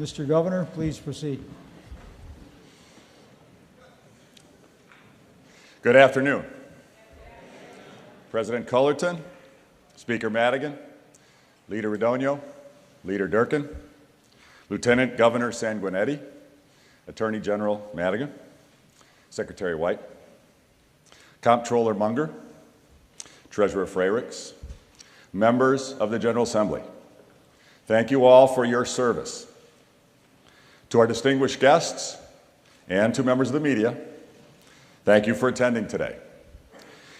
Mr. Governor, please proceed. Good afternoon. President Cullerton, Speaker Madigan, Leader Radogno, Leader Durkin, Lieutenant Governor Sanguinetti, Attorney General Madigan, Secretary White, Comptroller Munger, Treasurer Freyricks, members of the General Assembly, thank you all for your service. To our distinguished guests and to members of the media, thank you for attending today.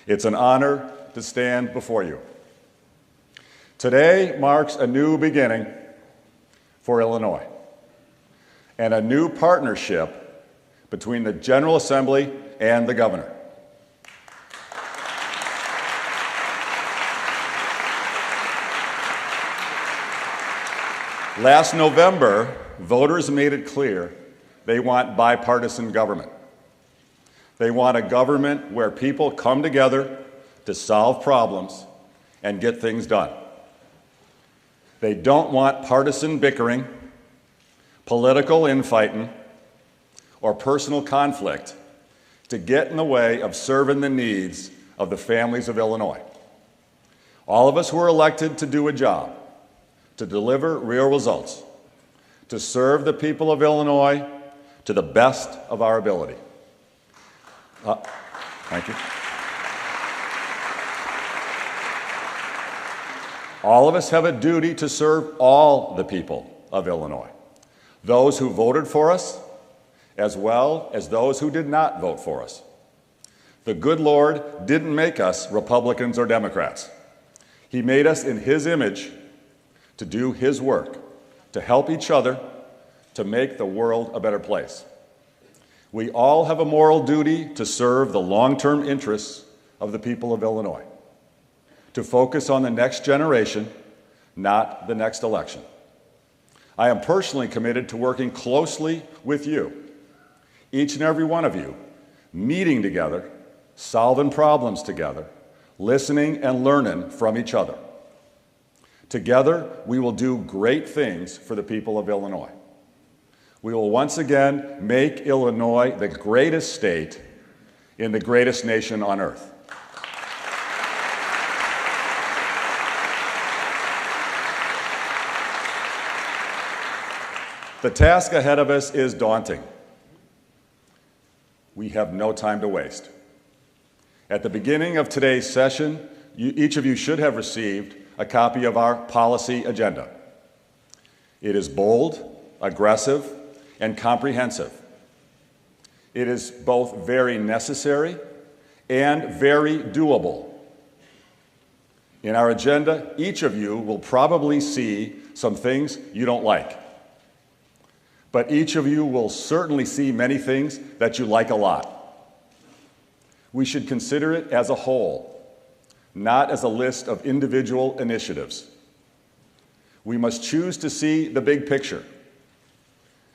It's an honor to stand before you. Today marks a new beginning for Illinois and a new partnership between the General Assembly and the Governor. Last November, voters made it clear they want bipartisan government. They want a government where people come together to solve problems and get things done. They don't want partisan bickering, political infighting, or personal conflict to get in the way of serving the needs of the families of Illinois. All of us were elected to do a job, to deliver real results, to serve the people of Illinois to the best of our ability. Thank you. All of us have a duty to serve all the people of Illinois, those who voted for us, as well as those who did not vote for us. The good Lord didn't make us Republicans or Democrats. He made us in His image to do His work, to help each other, to make the world a better place. We all have a moral duty to serve the long-term interests of the people of Illinois, to focus on the next generation, not the next election. I am personally committed to working closely with you, each and every one of you, meeting together, solving problems together, listening and learning from each other. Together, we will do great things for the people of Illinois. We will once again make Illinois the greatest state in the greatest nation on earth. The task ahead of us is daunting. We have no time to waste. At the beginning of today's session, each of you should have received a copy of our policy agenda. It is bold, aggressive, and comprehensive. It is both very necessary and very doable. In our agenda, each of you will probably see some things you don't like. But each of you will certainly see many things that you like a lot. We should consider it as a whole, not as a list of individual initiatives. We must choose to see the big picture,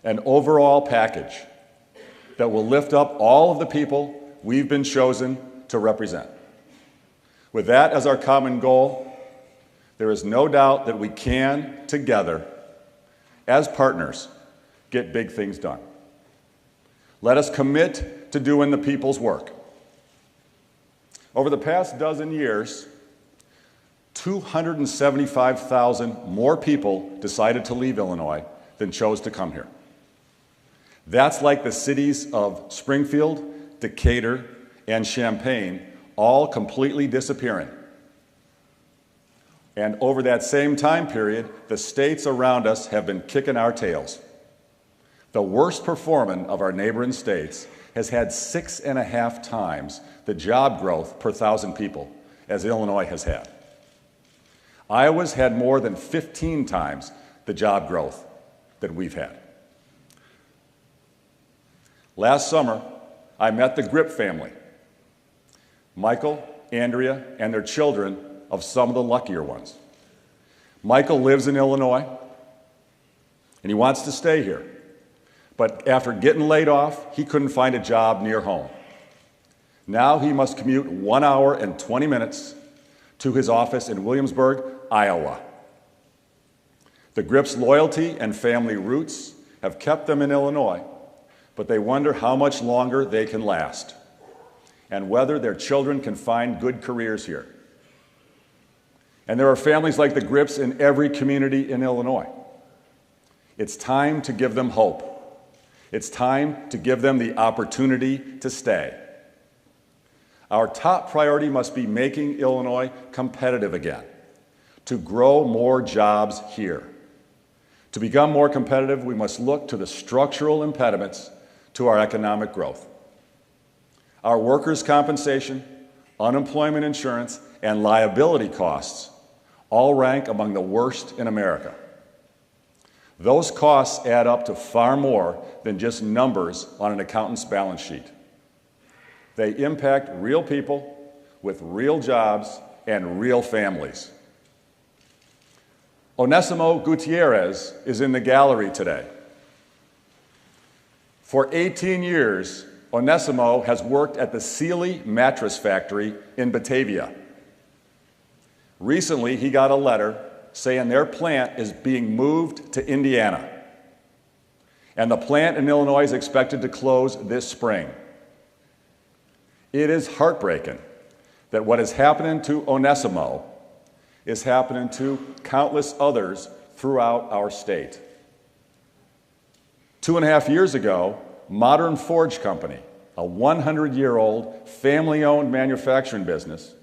an overall package that will lift up all of the people we've been chosen to represent. With that as our common goal, there is no doubt that we can, together, as partners, get big things done. Let us commit to doing the people's work. Over the past dozen years, 275,000 more people decided to leave Illinois than chose to come here. That's like the cities of Springfield, Decatur, and Champaign all completely disappearing. And over that same time period, the states around us have been kicking our tails. The worst performing of our neighboring states has had 6.5 times the job growth per 1,000 people as Illinois has had. Iowa's had more than 15 times the job growth that we've had. Last summer, I met the Grip family, Michael, Andrea, and their children of some of the luckier ones. Michael lives in Illinois, and he wants to stay here. But after getting laid off, he couldn't find a job near home. Now he must commute 1 hour and 20 minutes to his office in Williamsburg, Iowa. The Grip's loyalty and family roots have kept them in Illinois, but they wonder how much longer they can last and whether their children can find good careers here. And there are families like the Grips in every community in Illinois. It's time to give them hope. It's time to give them the opportunity to stay. Our top priority must be making Illinois competitive again, to grow more jobs here. To become more competitive, we must look to the structural impediments to our economic growth. Our workers' compensation, unemployment insurance, and liability costs all rank among the worst in America. Those costs add up to far more than just numbers on an accountant's balance sheet. They impact real people with real jobs and real families. Onesimo Gutierrez is in the gallery today. For 18 years, Onesimo has worked at the Sealy Mattress Factory in Batavia. Recently, he got a letter saying their plant is being moved to Indiana, and the plant in Illinois is expected to close this spring. It is heartbreaking that what is happening to Onesimo is happening to countless others throughout our state. 2.5 years ago, Modern Forge Company, a 100-year-old family-owned manufacturing business,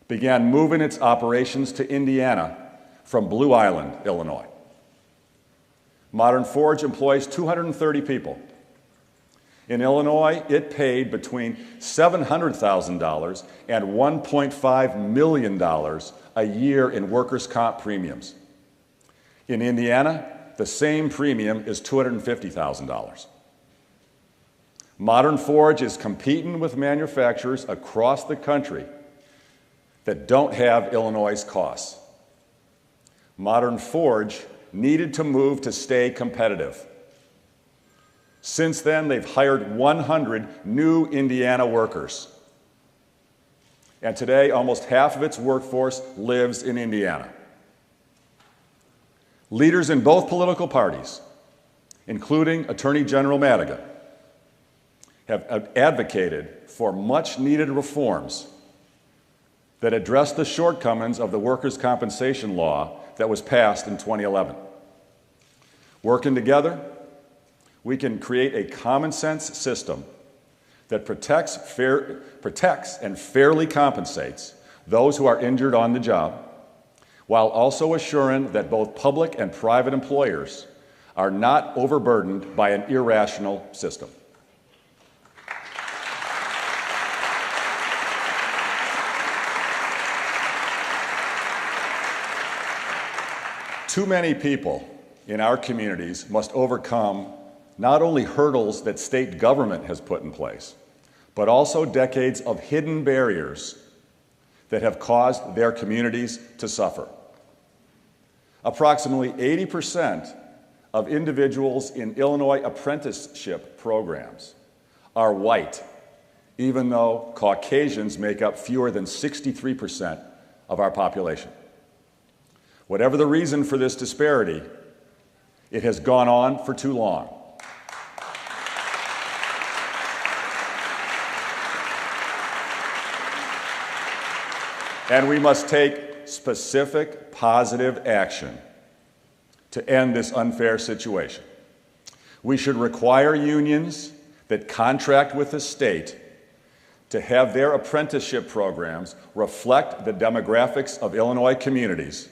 began moving its operations to Indiana from Blue Island, Illinois. Modern Forge employs 230 people. In Illinois, it paid between $700,000 and $1.5 million a year in workers' comp premiums. In Indiana, the same premium is $250,000. Modern Forge is competing with manufacturers across the country that don't have Illinois' costs. Modern Forge needed to move to stay competitive. Since then, they've hired 100 new Indiana workers. And today, almost half of its workforce lives in Indiana. Leaders in both political parties, including Attorney General Madigan, have advocated for much-needed reforms that address the shortcomings of the workers' compensation law that was passed in 2011. Working together, we can create a common-sense system that protects and fairly compensates those who are injured on the job, while also assuring that both public and private employers are not overburdened by an irrational system. Too many people in our communities must overcome not only hurdles that state government has put in place, but also decades of hidden barriers that have caused their communities to suffer. Approximately 80% of individuals in Illinois apprenticeship programs are white, even though Caucasians make up fewer than 63% of our population. Whatever the reason for this disparity, it has gone on for too long. And we must take specific, positive action to end this unfair situation. We should require unions that contract with the state to have their apprenticeship programs reflect the demographics of Illinois communities.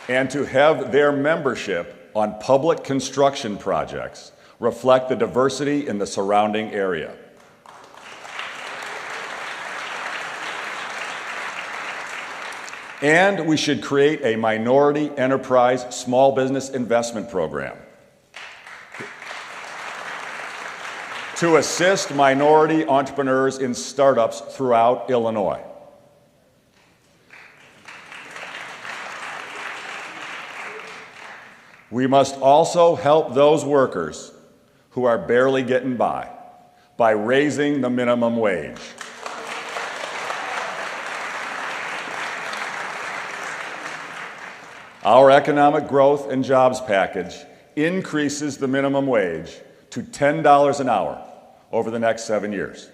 And to have their membership on public construction projects reflect the diversity in the surrounding area. And we should create a minority enterprise small business investment program to assist minority entrepreneurs in startups throughout Illinois. We must also help those workers who are barely getting by raising the minimum wage. Our economic growth and jobs package increases the minimum wage to $10 an hour over the next 7 years.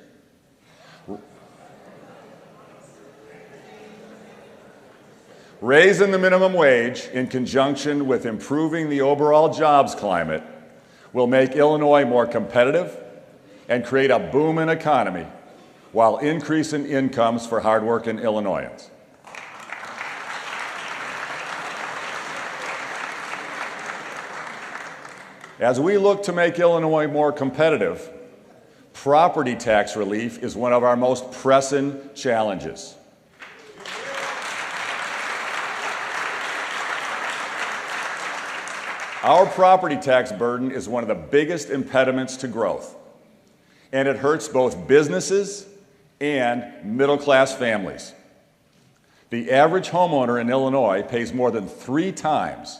Raising the minimum wage in conjunction with improving the overall jobs climate will make Illinois more competitive and create a booming economy while increasing incomes for hardworking Illinoisans. As we look to make Illinois more competitive, property tax relief is one of our most pressing challenges. Our property tax burden is one of the biggest impediments to growth, and it hurts both businesses and middle-class families. The average homeowner in Illinois pays more than 3 times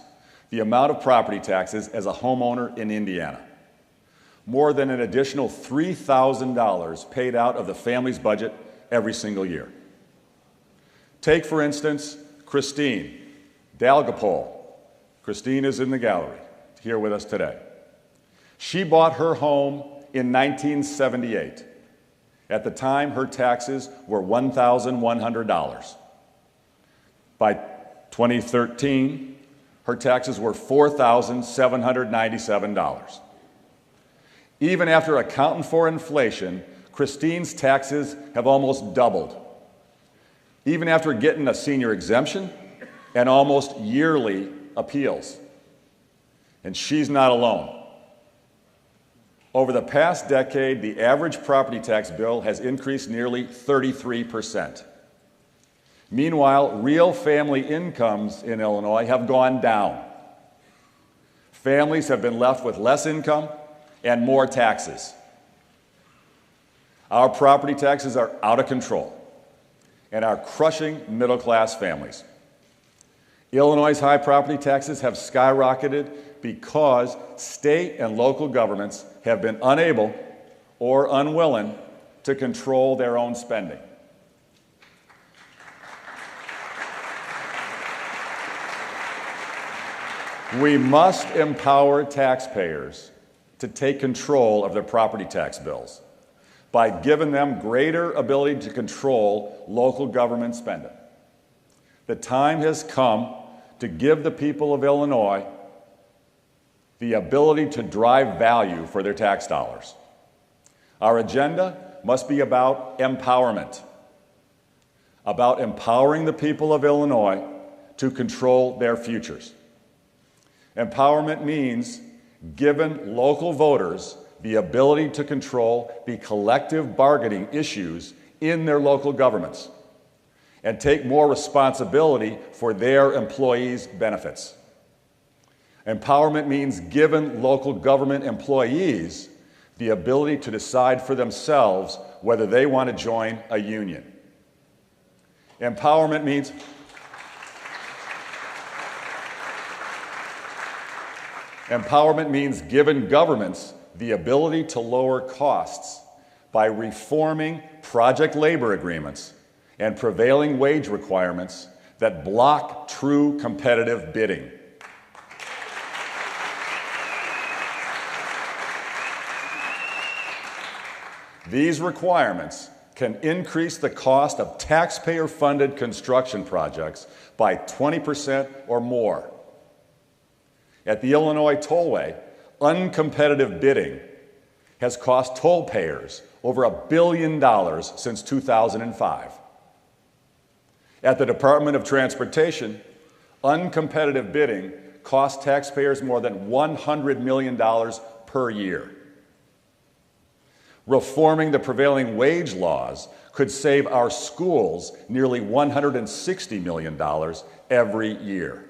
the amount of property taxes as a homeowner in Indiana, more than an additional $3,000 paid out of the family's budget every single year. Take, for instance, Christine Dalgapole. Christine is in the gallery here with us today. She bought her home in 1978. At the time, her taxes were $1,100. By 2013, her taxes were $4,797. Even after accounting for inflation, Christine's taxes have almost doubled. Even after getting a senior exemption and almost yearly appeals. And she's not alone. Over the past decade, the average property tax bill has increased nearly 33%. Meanwhile, real family incomes in Illinois have gone down. Families have been left with less income and more taxes. Our property taxes are out of control and are crushing middle-class families. Illinois' high property taxes have skyrocketed because state and local governments have been unable or unwilling to control their own spending. We must empower taxpayers to take control of their property tax bills by giving them greater ability to control local government spending. The time has come to give the people of Illinois the ability to drive value for their tax dollars. Our agenda must be about empowerment, about empowering the people of Illinois to control their futures. Empowerment means giving local voters the ability to control the collective bargaining issues in their local governments and take more responsibility for their employees' benefits. Empowerment means giving local government employees the ability to decide for themselves whether they want to join a union. Empowerment means giving governments the ability to lower costs by reforming project labor agreements and prevailing wage requirements that block true competitive bidding. These requirements can increase the cost of taxpayer-funded construction projects by 20% or more. At the Illinois Tollway, uncompetitive bidding has cost toll payers over $1 billion since 2005. At the Department of Transportation, uncompetitive bidding costs taxpayers more than $100 million per year. Reforming the prevailing wage laws could save our schools nearly $160 million every year.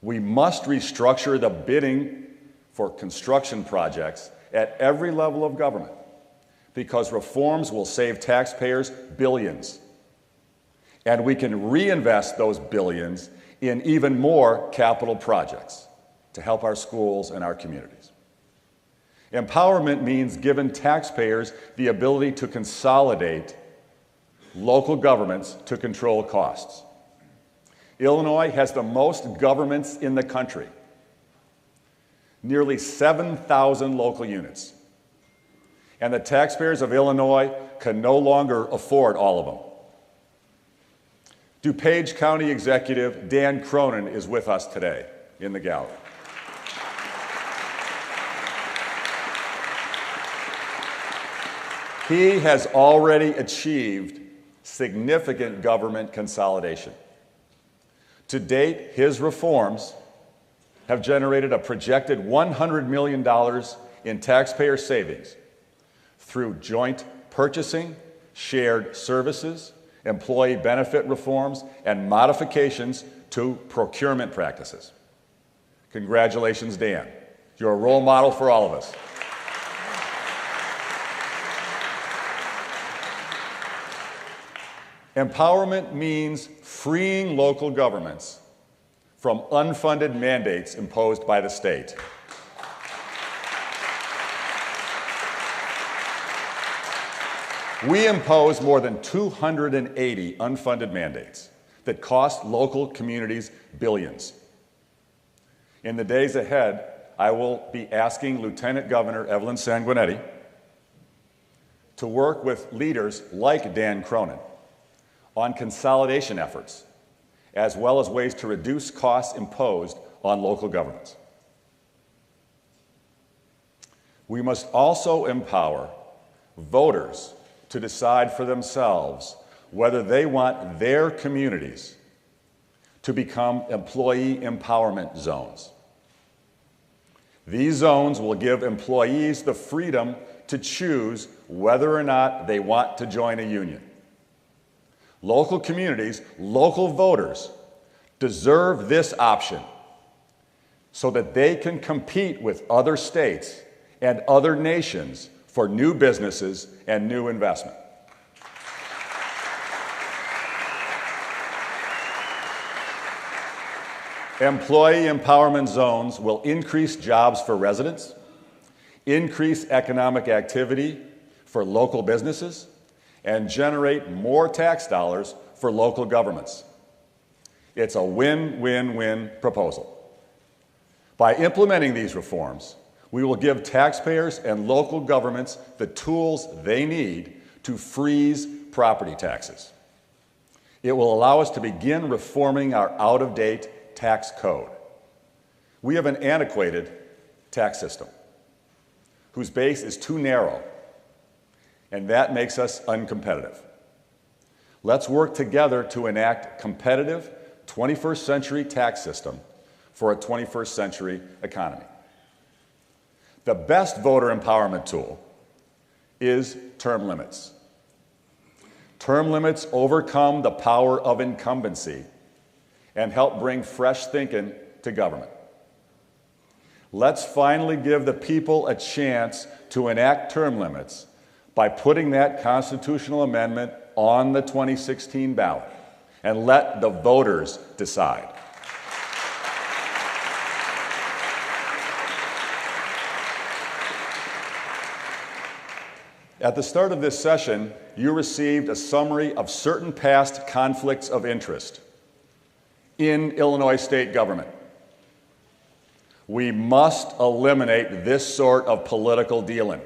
We must restructure the bidding for construction projects at every level of government because reforms will save taxpayers billions. And we can reinvest those billions in even more capital projects to help our schools and our communities. Empowerment means giving taxpayers the ability to consolidate local governments to control costs. Illinois has the most governments in the country, nearly 7,000 local units. And the taxpayers of Illinois can no longer afford all of them. DuPage County Executive Dan Cronin is with us today in the gallery. He has already achieved significant government consolidation. To date, his reforms have generated a projected $100 million in taxpayer savings through joint purchasing, shared services, employee benefit reforms, and modifications to procurement practices. Congratulations, Dan. You're a role model for all of us. Empowerment means freeing local governments from unfunded mandates imposed by the state. We impose more than 280 unfunded mandates that cost local communities billions. In the days ahead, I will be asking Lieutenant Governor Evelyn Sanguinetti to work with leaders like Dan Cronin on consolidation efforts, as well as ways to reduce costs imposed on local governments. We must also empower voters to decide for themselves whether they want their communities to become employee empowerment zones. These zones will give employees the freedom to choose whether or not they want to join a union. Local communities, local voters deserve this option so that they can compete with other states and other nations for new businesses and new investment. Employee empowerment zones will increase jobs for residents, increase economic activity for local businesses, and generate more tax dollars for local governments. It's a win-win-win proposal. By implementing these reforms, we will give taxpayers and local governments the tools they need to freeze property taxes. It will allow us to begin reforming our out-of-date tax code. We have an antiquated tax system whose base is too narrow, and that makes us uncompetitive. Let's work together to enact a competitive 21st century tax system for a 21st century economy. The best voter empowerment tool is term limits. Term limits overcome the power of incumbency and help bring fresh thinking to government. Let's finally give the people a chance to enact term limits by putting that constitutional amendment on the 2016 ballot and let the voters decide. At the start of this session, you received a summary of certain past conflicts of interest in Illinois state government. We must eliminate this sort of political dealing.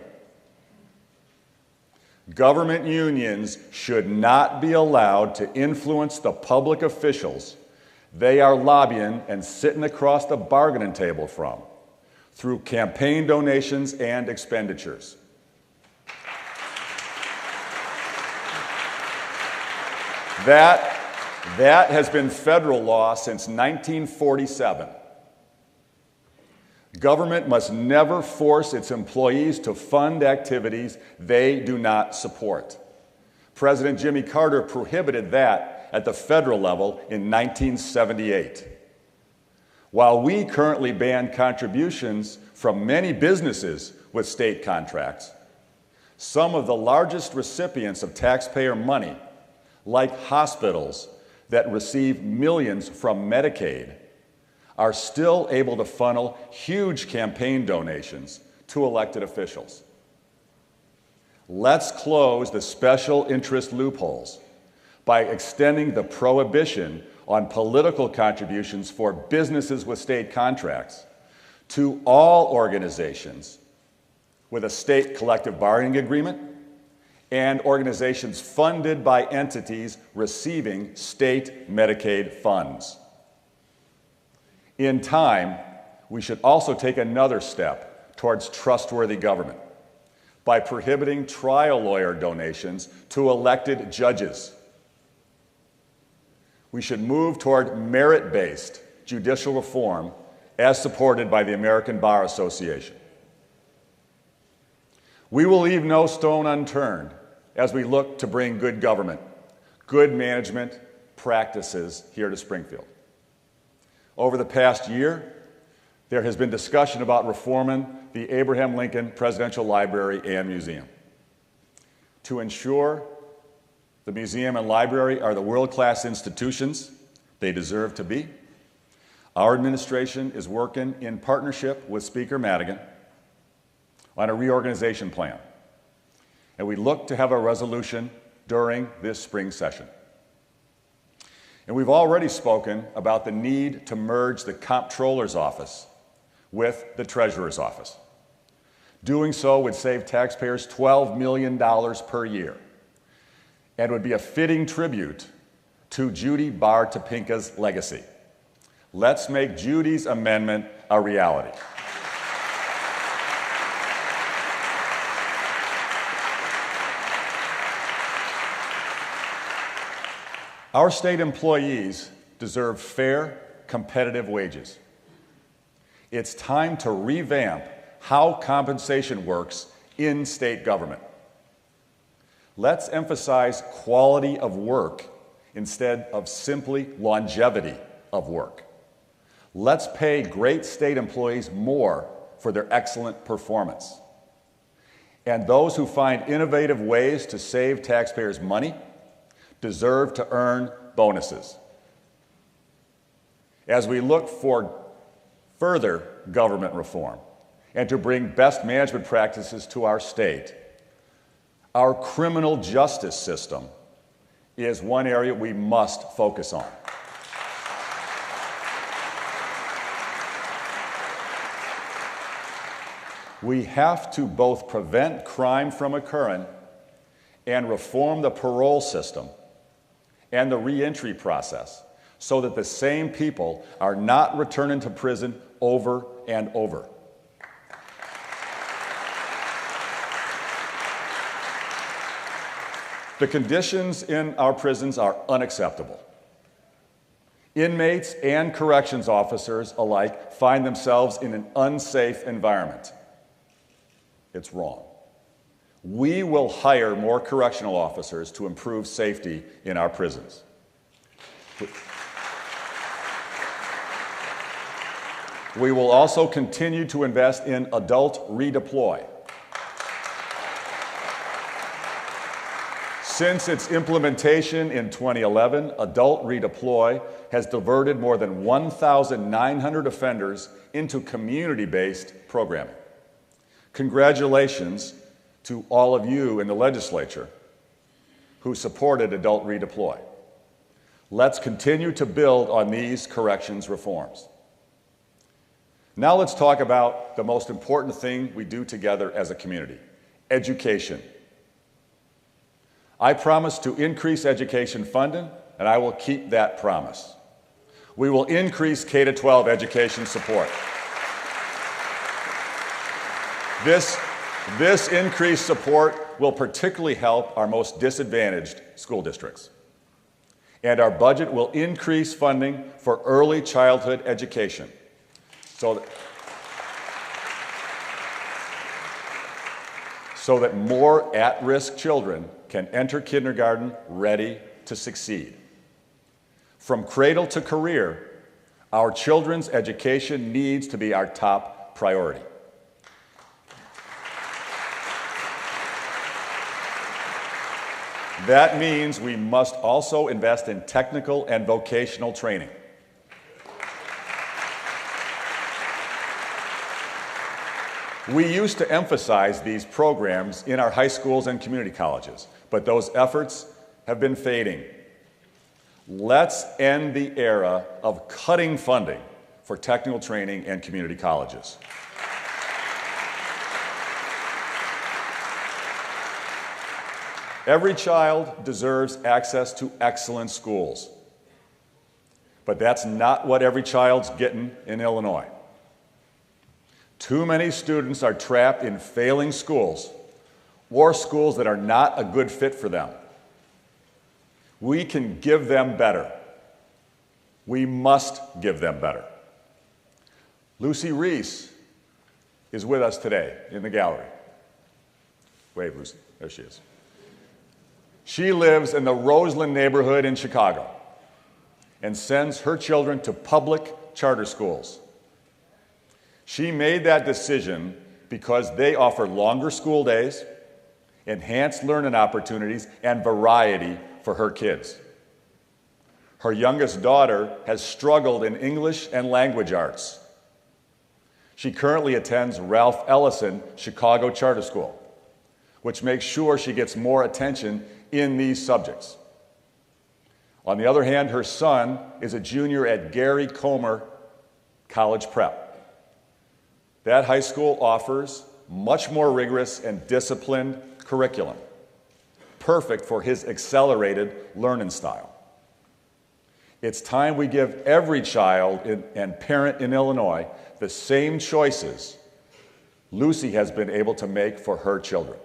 Government unions should not be allowed to influence the public officials they are lobbying and sitting across the bargaining table from through campaign donations and expenditures. That has been federal law since 1947. Government must never force its employees to fund activities they do not support. President Jimmy Carter prohibited that at the federal level in 1978. While we currently ban contributions from many businesses with state contracts, some of the largest recipients of taxpayer money, like hospitals that receive millions from Medicaid, are still able to funnel huge campaign donations to elected officials. Let's close the special interest loopholes by extending the prohibition on political contributions for businesses with state contracts to all organizations with a state collective bargaining agreement and organizations funded by entities receiving state Medicaid funds. In time, we should also take another step towards trustworthy government by prohibiting trial lawyer donations to elected judges. We should move toward merit-based judicial reform as supported by the American Bar Association. We will leave no stone unturned as we look to bring good government, good management practices here to Springfield. Over the past year, there has been discussion about reforming the Abraham Lincoln Presidential Library and Museum. To ensure the museum and library are the world-class institutions they deserve to be, our administration is working in partnership with Speaker Madigan on a reorganization plan, and we look to have a resolution during this spring session. And we've already spoken about the need to merge the Comptroller's Office with the Treasurer's Office. Doing so would save taxpayers $12 million per year and would be a fitting tribute to Judy Bar Topinka's legacy. Let's make Judy's amendment a reality. Our state employees deserve fair, competitive wages. It's time to revamp how compensation works in state government. Let's emphasize quality of work instead of simply longevity of work. Let's pay great state employees more for their excellent performance. And those who find innovative ways to save taxpayers money deserve to earn bonuses. As we look for further government reform and to bring best management practices to our state, our criminal justice system is one area we must focus on. We have to both prevent crime from occurring and reform the parole system and the reentry process so that the same people are not returning to prison over and over. The conditions in our prisons are unacceptable. Inmates and corrections officers alike find themselves in an unsafe environment. It's wrong. We will hire more correctional officers to improve safety in our prisons. We will also continue to invest in adult redeploy. Since its implementation in 2011, Adult Redeploy has diverted more than 1,900 offenders into community-based programming. Congratulations to all of you in the legislature who supported Adult Redeploy. Let's continue to build on these corrections reforms. Now let's talk about the most important thing we do together as a community: education. I promise to increase education funding, and I will keep that promise. We will increase K-12 education support. This increased support will particularly help our most disadvantaged school districts. And our budget will increase funding for early childhood education so that more at-risk children can enter kindergarten ready to succeed. From cradle to career, our children's education needs to be our top priority. That means we must also invest in technical and vocational training. We used to emphasize these programs in our high schools and community colleges, but those efforts have been fading. Let's end the era of cutting funding for technical training and community colleges. Every child deserves access to excellent schools. But that's not what every child's getting in Illinois. Too many students are trapped in failing schools or schools that are not a good fit for them. We can give them better. We must give them better. Lucy Reese is with us today in the gallery. Wave, Lucy. There she is. She lives in the Roseland neighborhood in Chicago and sends her children to public charter schools. She made that decision because they offer longer school days, enhanced learning opportunities, and variety for her kids. Her youngest daughter has struggled in English and language arts. She currently attends Ralph Ellison Chicago Charter School, which makes sure she gets more attention in these subjects. On the other hand, her son is a junior at Gary Comer College Prep. That high school offers much more rigorous and disciplined curriculum, perfect for his accelerated learning style. It's time we give every child and parent in Illinois the same choices Lucy has been able to make for her children.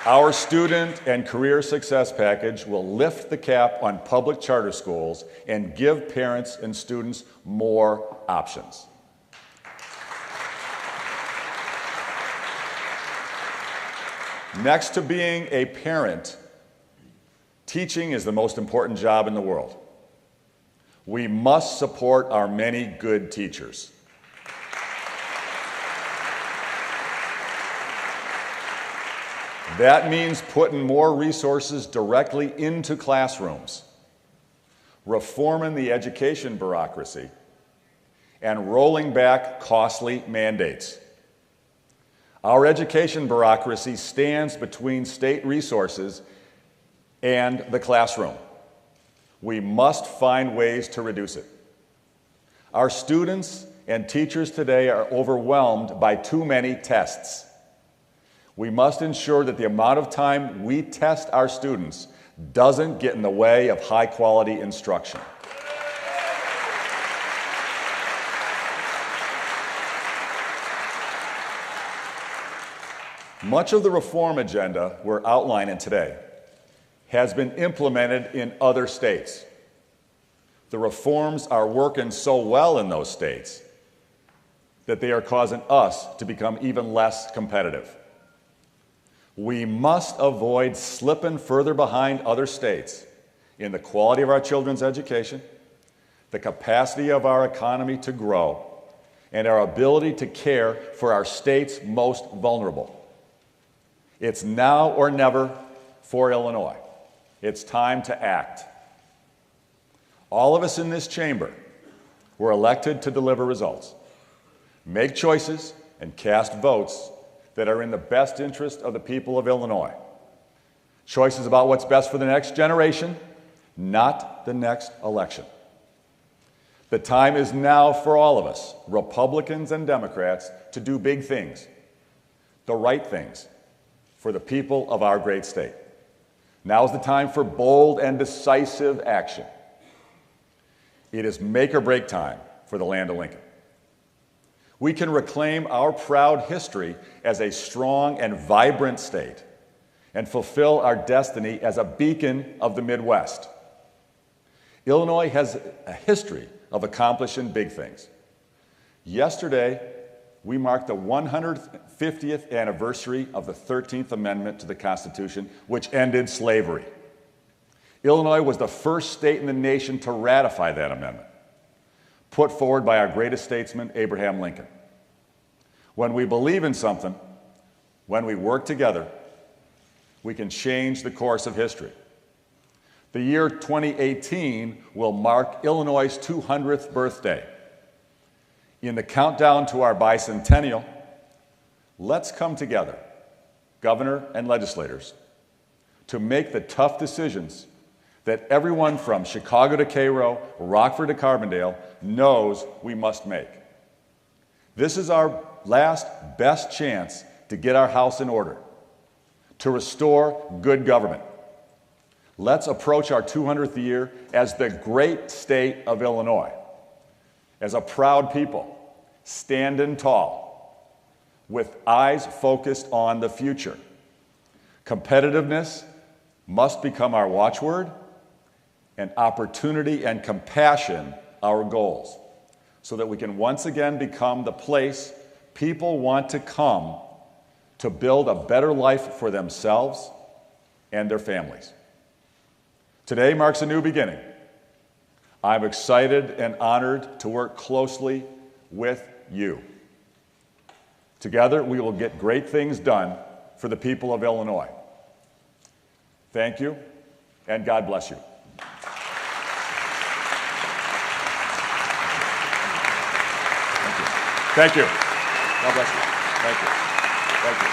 Our Student and Career Success Package will lift the cap on public charter schools and give parents and students more options. Next to being a parent, teaching is the most important job in the world. We must support our many good teachers. That means putting more resources directly into classrooms, reforming the education bureaucracy, and rolling back costly mandates. Our education bureaucracy stands between state resources and the classroom. We must find ways to reduce it. Our students and teachers today are overwhelmed by too many tests. We must ensure that the amount of time we test our students doesn't get in the way of high-quality instruction. Much of the reform agenda we're outlining today has been implemented in other states. The reforms are working so well in those states that they are causing us to become even less competitive. We must avoid slipping further behind other states in the quality of our children's education, the capacity of our economy to grow, and our ability to care for our state's most vulnerable. It's now or never for Illinois. It's time to act. All of us in this chamber were elected to deliver results, make choices, and cast votes that are in the best interest of the people of Illinois. Choices about what's best for the next generation, not the next election. The time is now for all of us, Republicans and Democrats, to do big things, the right things, for the people of our great state. Now's the time for bold and decisive action. It is make or break time for the land of Lincoln. We can reclaim our proud history as a strong and vibrant state and fulfill our destiny as a beacon of the Midwest. Illinois has a history of accomplishing big things. Yesterday, we marked the 150th anniversary of the 13th Amendment to the Constitution, which ended slavery. Illinois was the first state in the nation to ratify that amendment, put forward by our greatest statesman, Abraham Lincoln. When we believe in something, when we work together, we can change the course of history. The year 2018 will mark Illinois' 200th birthday. In the countdown to our bicentennial, let's come together governor, and legislators to make the tough decisions that everyone from Chicago to Cairo, Rockford to Carbondale knows we must make. This is our last best chance to get our house in order, to restore good government. Let's approach our 200th year as the great state of Illinois, as a proud people, standing tall, with eyes focused on the future. Competitiveness must become our watchword, and opportunity and compassion our goals, so that we can once again become the place people want to come to build a better life for themselves and their families. Today marks a new beginning. I'm excited and honored to work closely with you. Together, we will get great things done for the people of Illinois. Thank you, and God bless you. Thank you. God bless you. Thank you. Thank you.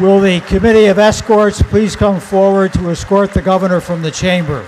Will the Committee of Escorts please come forward to escort the governor from the chamber?